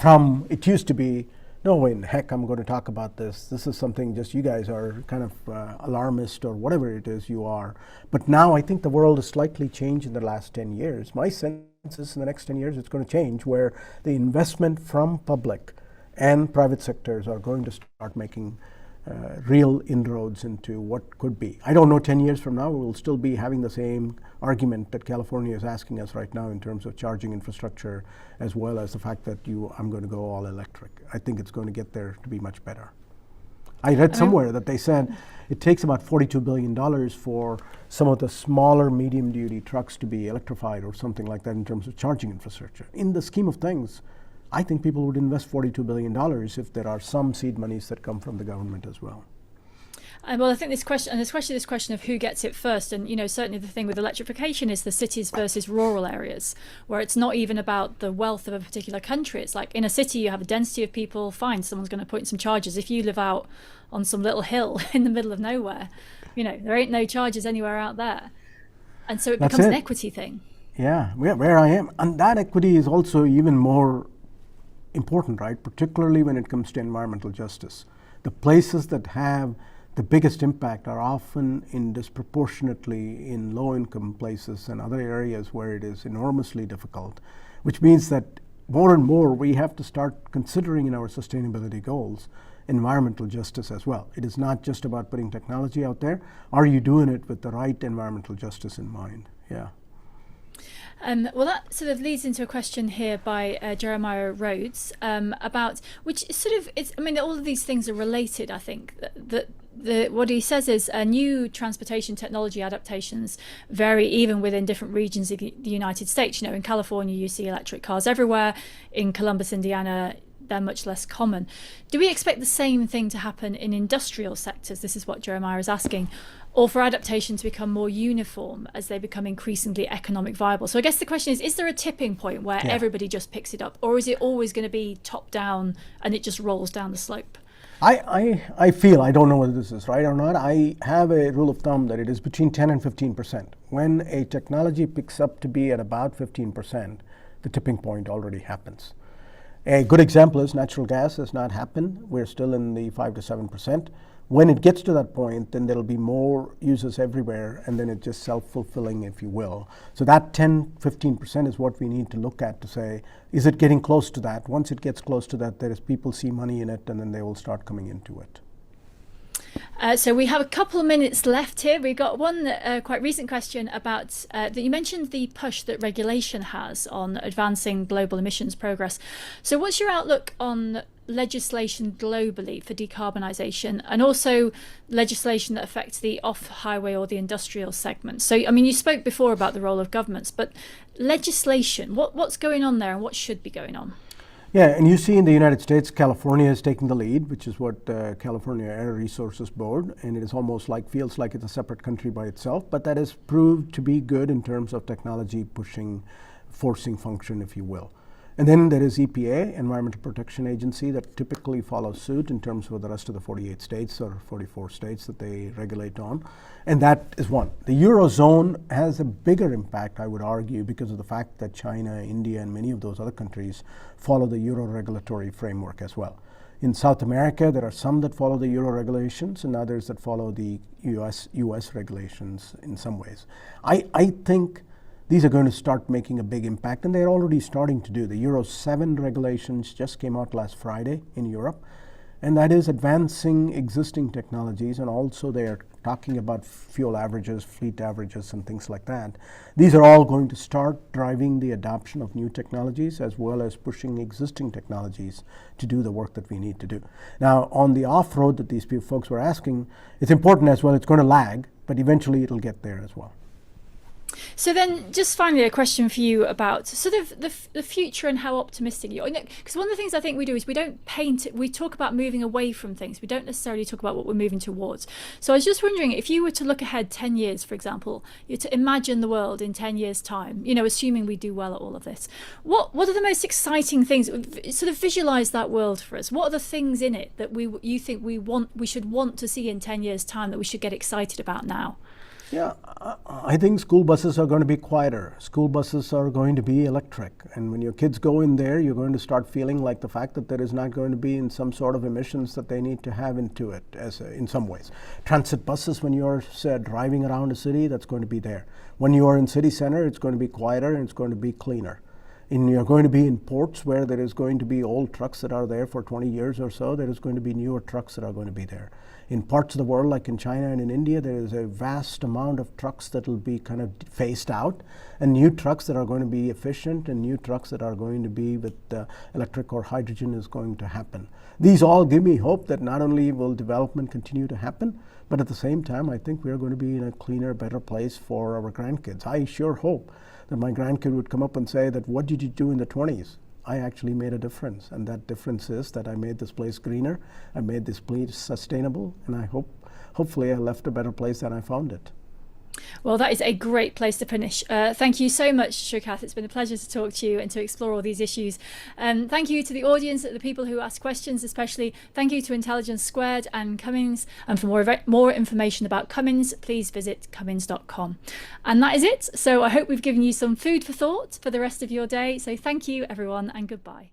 From it used to be, no way in heck I'm going to talk about this. This is something just you guys are kind of alarmist or whatever it is you are. But now I think the world has slightly changed in the last 10 years. My sense is in the next 10 years it's going to change, where the investment from public and private sectors are going to start making real inroads into what could be. I don't know 10 years from now we will still be having the same argument that California is asking us right now in terms of charging infrastructure, as well as the fact that I'm going to go all electric. I think it's going to get there to be much better. I read somewhere that they said it takes about $42 billion for some of the smaller medium duty trucks to be electrified or something like that in terms of charging infrastructure. In the scheme of things, I think people would invest $42 billion if there are some seed monies that come from the government as well. Well, I think this question of who gets it first, and you know, certainly the thing with electrification is the cities versus rural areas, where it's not even about the wealth of a particular country. It's like in a city you have a density of people, fine, someone's going to put in some chargers. If you live out on some little hill in the middle of nowhere, you know, there ain't no chargers anywhere out there. And so it That's becomes an it. equity thing. Yeah, where I am. And that equity is also even more important, right? Particularly when it comes to environmental justice. The places that have the biggest impact are often in disproportionately in low-income places and other areas where it is enormously difficult, which means that more and more we have to start considering in our sustainability goals environmental justice as well. It is not just about putting technology out there. Are you doing it with the right environmental justice in mind? Yeah. Well, that sort of leads into a question here by Jeremiah Rhodes about which sort of it's. I mean, all of these things are related. I think what he says is new transportation technology adaptations vary even within different regions of the United States. In California, you see electric cars everywhere. In Columbus, Indiana, they're much less common. Do we expect the same thing to happen in industrial sectors? This is what Jeremiah is asking. Or for adaptation to become more uniform as they become increasingly economic viable. So I guess the question is there a tipping point where everybody just picks it up? Or is it always going to be top down and it just rolls down the slope? I feel, I don't know whether this is right or not, I have a rule of thumb that it is between 10 and 15%. When a technology picks up to be at about 15%, the tipping point already happens. A good example is natural gas has not happened. We're still in the 5 to 7%. When it gets to that point, then there'll be more users everywhere, and then it's just self-fulfilling, if you will. So that 10, 15% is what we need to look at to say, is it getting close to that? Once it gets close to that, there is people see money in it, and then they will start coming into it. So we have a couple of minutes left here. We got one quite recent question about that you mentioned the push that regulation has on advancing global emissions progress. So what's your outlook on legislation globally for decarbonisation and also legislation that affects the off-highway or the industrial segment? So, I mean, you spoke before about the role of governments, but legislation, what's going on there and what should be going on? Yeah, and you see in the United States, California is taking the lead, which is what California Air Resources Board, and it is almost feels like it's a separate country by itself, but that has proved to be good in terms of technology forcing function, if you will. And then there is EPA, Environmental Protection Agency, that typically follows suit in terms of the rest of the 48 states or 44 states that they regulate on. And that is one. The Eurozone has a bigger impact, I would argue, because of the fact that China, India, and many of those other countries follow the Euro regulatory framework as well. In South America, there are some that follow the Euro regulations and others that follow the US regulations in some ways. I think these are going to start making a big impact, and they're already starting to do. The Euro 7 regulations just came out last Friday in Europe, and that is advancing existing technologies, and also they are talking about fuel averages, fleet averages, and things like that. These are all going to start driving the adoption of new technologies as well as pushing existing technologies to do the work that we need to do. Now, on the off-road that these folks were asking, it's important as well. It's going to lag, but eventually it'll get there as well. So then, just finally, a question for you about sort of the future and how optimistic you are. Because one of the things I think we do is we don't paint it. We talk about moving away from things. We don't necessarily talk about what we're moving towards. So I was just wondering, if you were to look ahead 10 years, for example, you to imagine the world in 10 years' time, assuming we do well at all of this, what are the most exciting things? Sort of visualize that world for us. What are the things in it that you think we should want to see in 10 years' time that we should get excited about now? Yeah, I think school buses are going to be quieter. School buses are going to be electric. And when your kids go in there, you're going to start feeling like the fact that there is not going to be in some sort of emissions that they need to have into it in some ways. Transit buses, when you're driving around a city, that's going to be there. When you are in city center, it's going to be quieter and it's going to be cleaner. And you're going to be in ports where there is going to be old trucks that are there for 20 years or so. There is going to be newer trucks that are going to be there. In parts of the world, like in China and in India, there is a vast amount of trucks that will be kind of phased out, and new trucks that are going to be efficient and new trucks that are going to be with electric or hydrogen is going to happen. These all give me hope that not only will development continue to happen, but at the same time, I think we are going to be in a cleaner, better place for our grandkids. I sure hope that my grandkid would come up and say that, what did you do in the 20s? I actually made a difference, and that difference is that I made this place greener, I made this place sustainable, and hopefully I left a better place than I found it. Well, that is a great place to finish. Thank you so much, Shrikath. It's been a pleasure to talk to you and to explore all these issues. Thank you to the audience, the people who asked questions especially. Thank you to Intelligence Squared and Cummins. And for more information about Cummins, please visit cummins.com. And that is it. So I hope we've given you some food for thought for the rest of your day. So thank you, everyone, and goodbye.